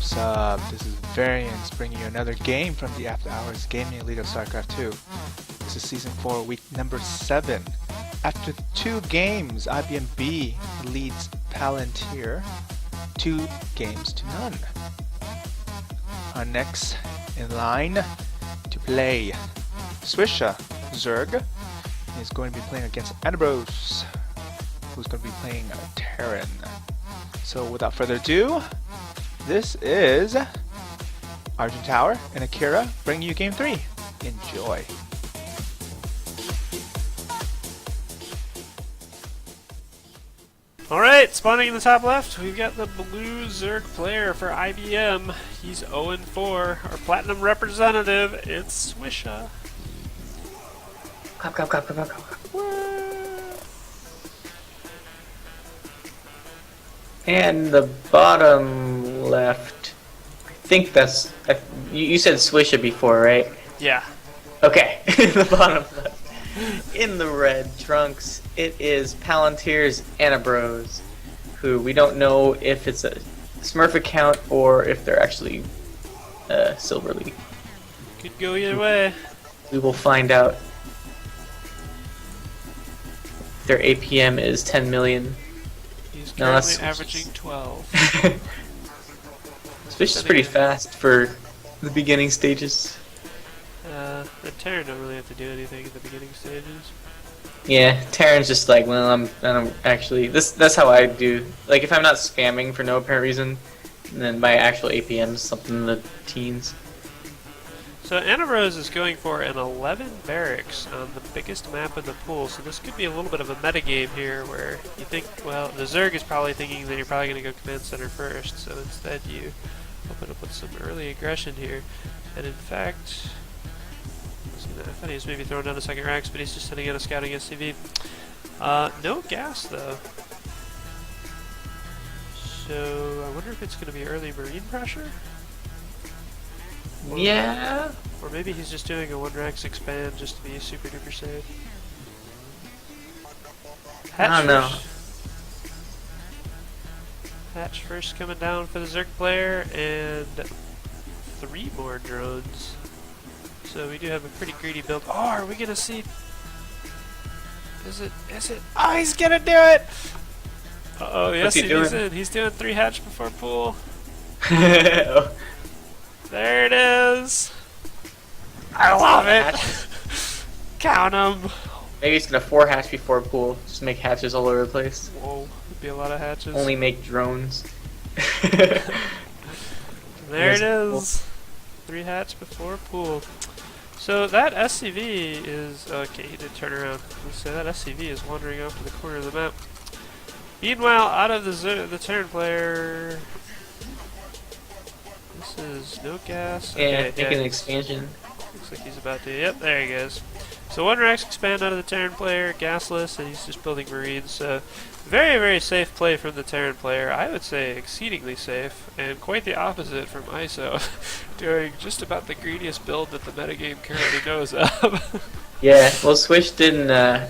What's up? This is Variance bringing you another game from the After Hours Gaming Elite of Starcraft 2. This is Season 4, Week number 7. After 2 games, IBM-B leads Palantir 2 games to none. Our next in line to play Swisha, Zerg, is going to be playing against Anabros, who's going to be playing Terran. So without further ado, this is Argentower and Akira bringing you Game 3. Enjoy. Alright, spawning in the top left, we've got the blue Zerg player for IBM. He's 0-4. Our platinum representative, it's Swisha. Clap. And the bottom left, I think that's, you said Swisha before, right? Yeah. Okay, the bottom left. In the red trunks, it is Palantir's Anabros, who we don't know if it's a Smurf account or if they're actually Silver League. Could go either way. We will find out. Their APM is 10 million. He's currently averaging 12. Swish is pretty fast for the beginning stages. The Terran don't really have to do anything in the beginning stages. Yeah, Terran's just like, well, I'm actually that's how I do. Like if I'm not spamming for no apparent reason, then my actual APM is something in the teens. So Anabros is going for an 11 barracks on the biggest map in the pool, so this could be a little bit of a metagame here where you think, well, the Zerg is probably thinking that you're probably going to go command center first, so instead you open up with some early aggression here. And in fact, I thought he was maybe throwing down a second racks, but he's just sending out a scouting SCV. No gas though. So I wonder if it's going to be early marine pressure? Yeah. Or maybe he's just doing a 1 racks expand just to be super duper safe. I don't know. Hatch first coming down for the Zerg player, and 3 more drones. So we do have a pretty greedy build. Oh, are we gonna see? Is it? Oh, he's gonna do it! Uh-oh, yes, he's in. He's doing 3 hatch before pool. Oh. There it is! I love it! Count them! Maybe he's gonna 4 hatch before pool. Just make hatches all over the place. Whoa, would be a lot of hatches. Only make drones. There it is! 3 hatch before pool. So that SCV is... okay, he did turn around. So that SCV is wandering off to the corner of the map. Meanwhile, out of the Terran player... This is no gas. Yeah, Okay, making an expansion. Looks like he's about to... Yep, there he goes. So 1 racks expand out of the Terran player, gasless, and he's just building marines. So very, very safe play from the Terran player. I would say exceedingly safe, and quite the opposite from ISO, doing just about the greediest build that the metagame currently knows of. Yeah, well, Swish didn't.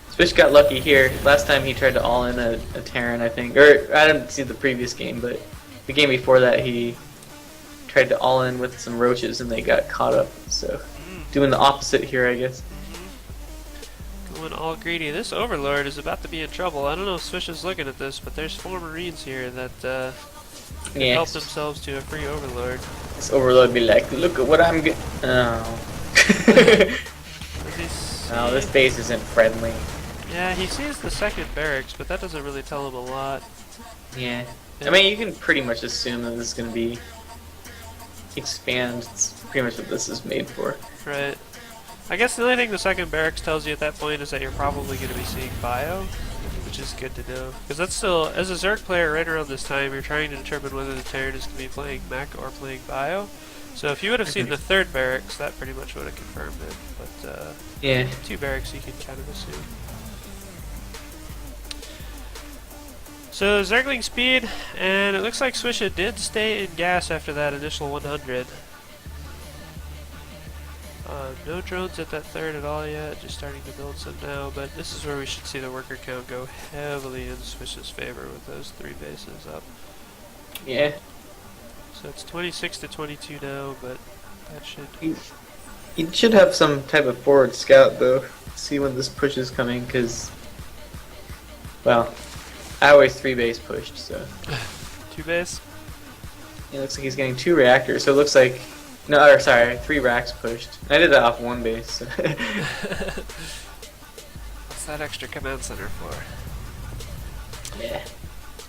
Swish got lucky here. Last time he tried to all in a Terran, I think, or I didn't see the previous game, but the game before that he tried to all in with some roaches and they got caught up. So doing the opposite here, I guess. Going all greedy. This Overlord is about to be in trouble. I don't know if Swish is looking at this, but there's 4 Marines here that help themselves to a free Overlord. This Overlord be like, look at what I'm getting. Oh. No, this base isn't friendly. Yeah, he sees the second barracks, but that doesn't really tell him a lot. Yeah. I mean, you can pretty much assume that this is going to be expand. It's pretty much what this is made for. Right. I guess the only thing the second barracks tells you at that point is that you're probably going to be seeing bio, which is good to know. Because that's still, as a Zerg player right around this time, you're trying to determine whether the Terran is going to be playing mech or playing bio. So if you would have seen the third barracks, that pretty much would have confirmed it. But yeah, 2 barracks you can kind of assume. So Zergling speed, and it looks like Swisha did stay in gas after that initial 100. No drones at that third at all yet, just starting to build some now, but this is where we should see the worker count go heavily in Swisha's favor with those 3 bases up. Yeah. So it's 26 to 22 now, but that should... You should have some type of forward scout though. See when this push is coming, because, well, I always 3-base pushed, so. 2 base? It looks like he's getting 2 reactors, so it looks like, no, or sorry, 3 racks pushed. I did that off 1 base. So. What's that extra command center for? Yeah.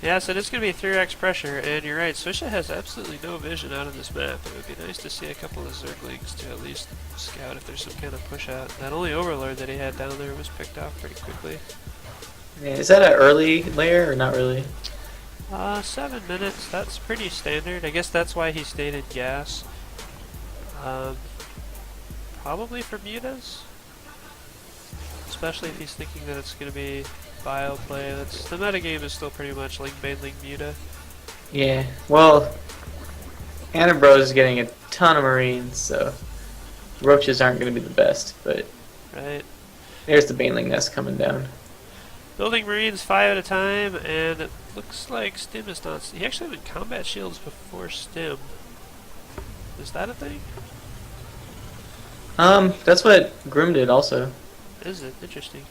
Yeah, so it's going to be 3x pressure, and you're right, Swisha has absolutely no vision out of this map. It would be nice to see a couple of Zerglings to at least scout if there's some kind of push out. That only Overlord that he had down there was picked off pretty quickly. Yeah, is that an early layer or not really? 7 minutes, that's pretty standard. I guess that's why he stated gas. Probably for mutas? Especially if he's thinking that it's going to be bio play. The metagame is still pretty much Ling Bane Ling Muta. Yeah, well, Anabros is getting a ton of Marines, so roaches aren't going to be the best, but Right. there's the Baneling nest coming down. Building Marines 5 at a time, and it looks like Stim is not... He actually had combat shields before Stim. Is that a thing? That's what Grim did also. Is it? Interesting.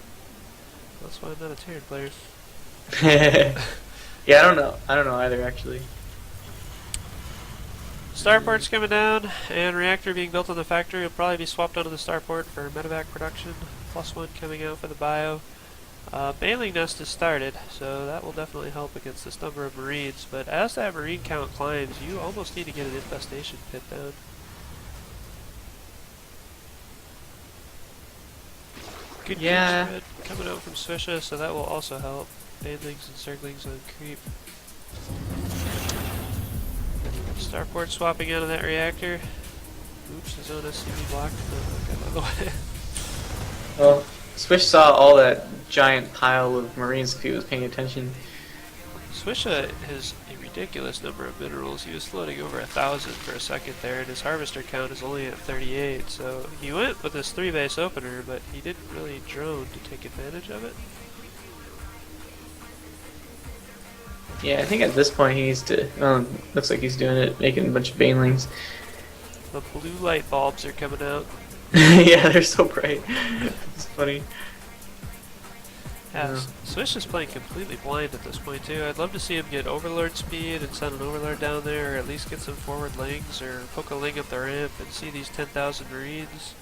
That's why I'm not a Terran player. Yeah, I don't know. I don't know either, actually. Starport's coming down, and reactor being built on the factory will probably be swapped onto the starport for medevac production. +1 coming out for the bio. Baneling nest has started, so that will definitely help against this number of Marines, but as that Marine count climbs, you almost need to get an infestation pit down. Good creep spread coming out from Swisha, so that will also help. Banelings and Zerglings on creep. Starport swapping out of that reactor. Oops, his own SCV blocked. Oh, got out of the way. Well, Swish saw all that giant pile of Marines if he was paying attention. Swisha has a ridiculous number of minerals. He was floating over 1,000 for a second there, and his harvester count is only at 38. So he went with this 3-base opener, but he didn't really drone to take advantage of it. Yeah, I think at this point he needs to. Looks like he's doing it, making a bunch of Banelings. The blue light bulbs are coming out. Yeah, they're so bright. It's funny. Yeah, Swish is playing completely blind at this point too. I'd love to see him get Overlord speed and send an Overlord down there, or at least get some forward Lings, or poke a Ling up the ramp and see these 10,000 Marines.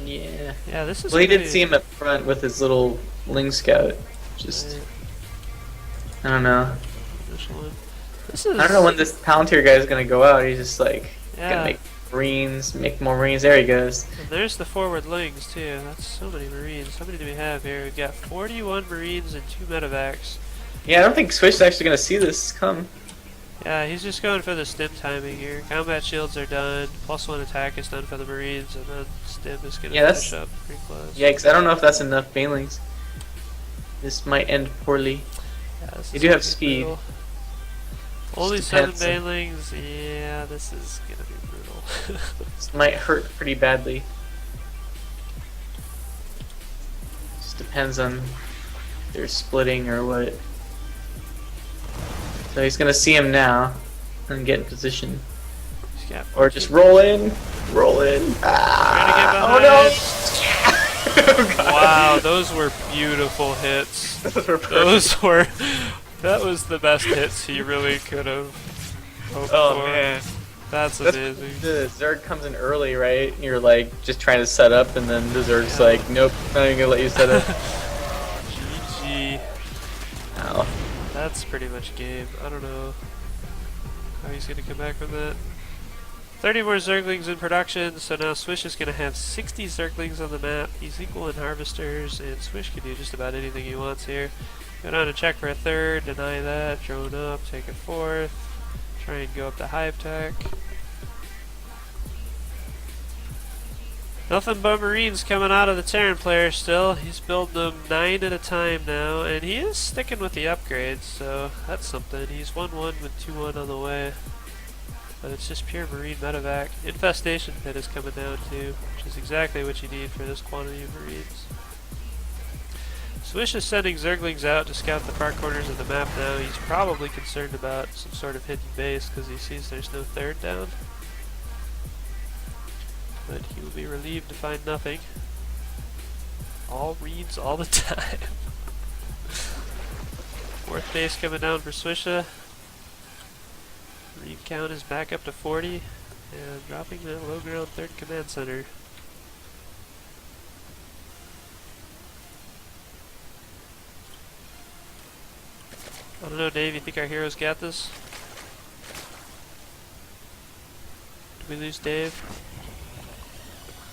Yeah. Yeah, this is. Well, he did see him up front with his little Ling Scout. Just, I don't know. This is. I don't know when this Palantir guy is gonna go out. He's just like Yeah. gonna make Marines, make more Marines. There he goes. And there's the forward Lings too. That's so many Marines. How many do we have here? We've got 41 Marines and 2 medevacs. Yeah, I don't think Swish is actually gonna see this come. Yeah, he's just going for the stim timing here. Combat shields are done. +1 attack is done for the Marines, and then stim is gonna finish up pretty close. Yikes! I don't know if that's enough Banelings. This might end poorly. Yeah, They do have speed. brutal. Only Just 7 depends. Banelings. Yeah, this is gonna be brutal. This might hurt pretty badly. Just depends on if they're splitting or what. So he's gonna see him now and get in position. He's got Or just roll in. Roll in. Ah, oh no! Oh, God. Wow, those were beautiful hits. Those were perfect. Those were. That was the best hits he really could have hoped Oh for. man. That's amazing. The Zerg comes in early, right? And you're like just trying to set up, and then the Zerg's like, nope, not even gonna let you set up. GG. Ow. That's pretty much game. I don't know how he's gonna come back from that. 30 more Zerglings in production, so now Swish is gonna have 60 Zerglings on the map. He's equal in harvesters, and Swish can do just about anything he wants here. Go down to check for a 3rd, deny that, drone up, take a 4th, try and go up to hive tech. Nothing but Marines coming out of the Terran player still. He's building them 9 at a time now, and he is sticking with the upgrades, so that's something. He's 1-1 with 2-1 on the way. But it's just pure Marine medevac. Infestation pit is coming down too, which is exactly what you need for this quantity of Marines. Swish is sending Zerglings out to scout the far corners of the map now. He's probably concerned about some sort of hidden base because he sees there's no third down. But he will be relieved to find nothing. All reads all the time. Fourth base coming down for Swisha. Read count is back up to 40 and dropping that low ground third command center. I don't know, Dave, you think our heroes got this? Did we lose Dave?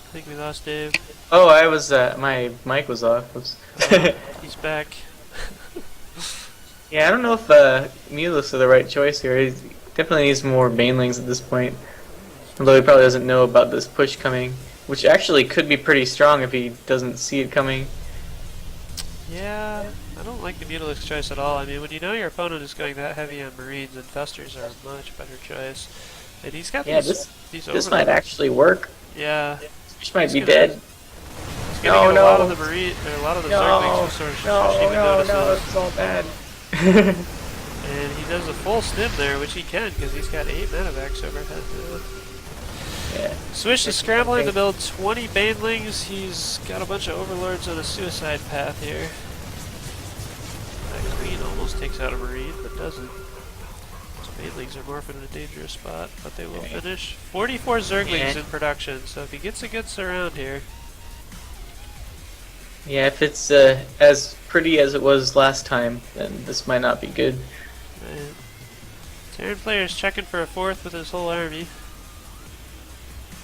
I think we lost Dave. Oh, I was, my mic was off. Oops. He's back. Yeah, I don't know if Mulus are the right choice here. He definitely needs more banelings at this point. Although he probably doesn't know about this push coming, which actually could be pretty strong if he doesn't see it coming. Yeah, I don't like the Mutalisk choice at all. I mean, when you know your opponent is going that heavy on Marines, Infestors are a much better choice. And he's got these this might actually work. Yeah. Which might be dead. He's getting a lot of the Marine, or a lot of the Zerglings who sort of even notices. It's all bad. And he does a full stim there, which he can, because he's got 8 Manavacs overhead. Yeah. Swish is scrambling to build 20 Banelings. He's got a bunch of Overlords on a suicide path here. That Queen almost takes out a Marine, but doesn't. So Banelings are morphing in a dangerous spot, but they will finish. 44 Zerglings in production, so if he gets a good surround here. Yeah, if it's as pretty as it was last time, then this might not be good. Right. Terran player is checking for a fourth with his whole army.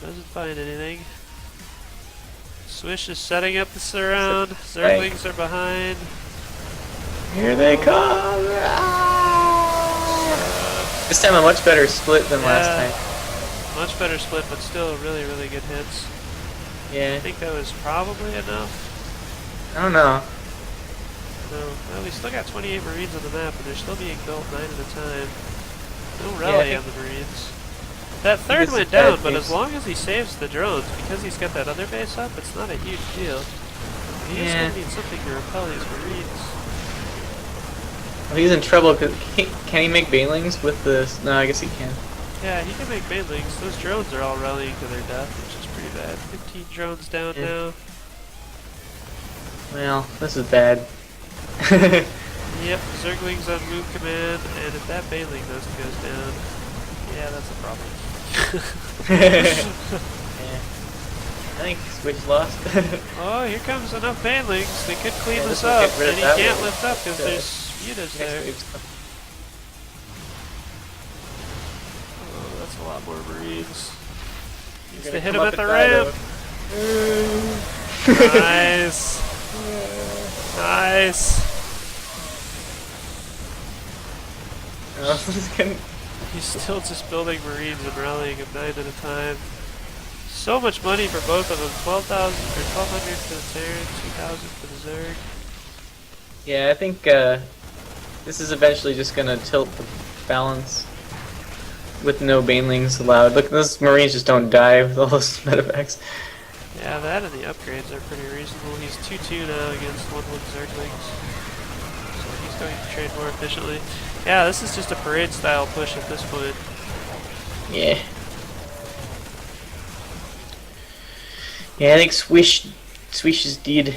Doesn't find anything. Swish is setting up the surround. Zerglings are behind. Here they come! This time a much better split than last time. Much better split, but still really, really good hits. Yeah. I think that was probably enough. I don't know. No, well, we still got 28 Marines on the map, and they're still being built 9 at a time. No rally on the Marines. That third went down, but as long as he saves the drones, because he's got that other base up, it's not a huge deal. He is going to need something to repel these Marines. Well, he's in trouble, because can he make Banelings with this? No, I guess he can. Yeah, he can make Banelings. Those drones are all rallying to their death, which is pretty bad. 15 drones down now. Well, this is bad. Yep, Zerglings on move command, and if that Baneling nest goes down, yeah, that's a problem. Yeah. I think Swish lost. Oh, here comes enough Banelings. They could clean this up, and he can't lift up because there's mutas there. Oh, that's a lot more Marines. Needs to hit him at the ramp. Nice. Nice. He's still just building Marines and rallying them 9 at a time. So much money for both of them. 12,000 or 1,200 for the Terran, 2,000 for the Zerg. Yeah, I think this is eventually just gonna tilt the balance with no Banelings allowed. Look, those Marines just don't die with all those medevacs. Yeah, that and the upgrades are pretty reasonable. He's 2-2 now against 1-1 Zerglings. So he's going to trade more efficiently. Yeah, this is just a parade style push at this point. Yeah. Yeah, I think Swish is dead.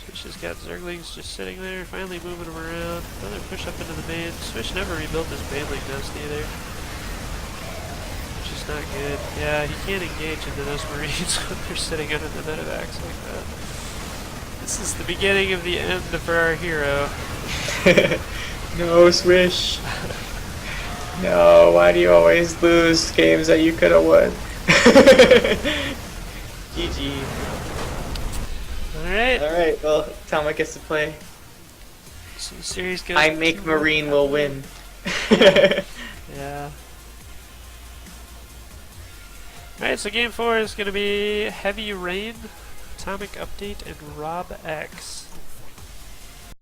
Swish has got Zerglings just sitting there, finally moving them around. Another push up into the main. Swish never rebuilt his Baneling nest either. Which is not good. Yeah, he can't engage into those Marines when they're sitting under the medevacs like that. This is the beginning of the end for our hero. No, Swish. No, why do you always lose games that you could have won? GG. Alright. Alright, well, Tomek gets to play. So the series goes. I make Marine will win. Yeah. Alright, so game 4 is going to be Heavy Rain, Atomic Update, and Rob X.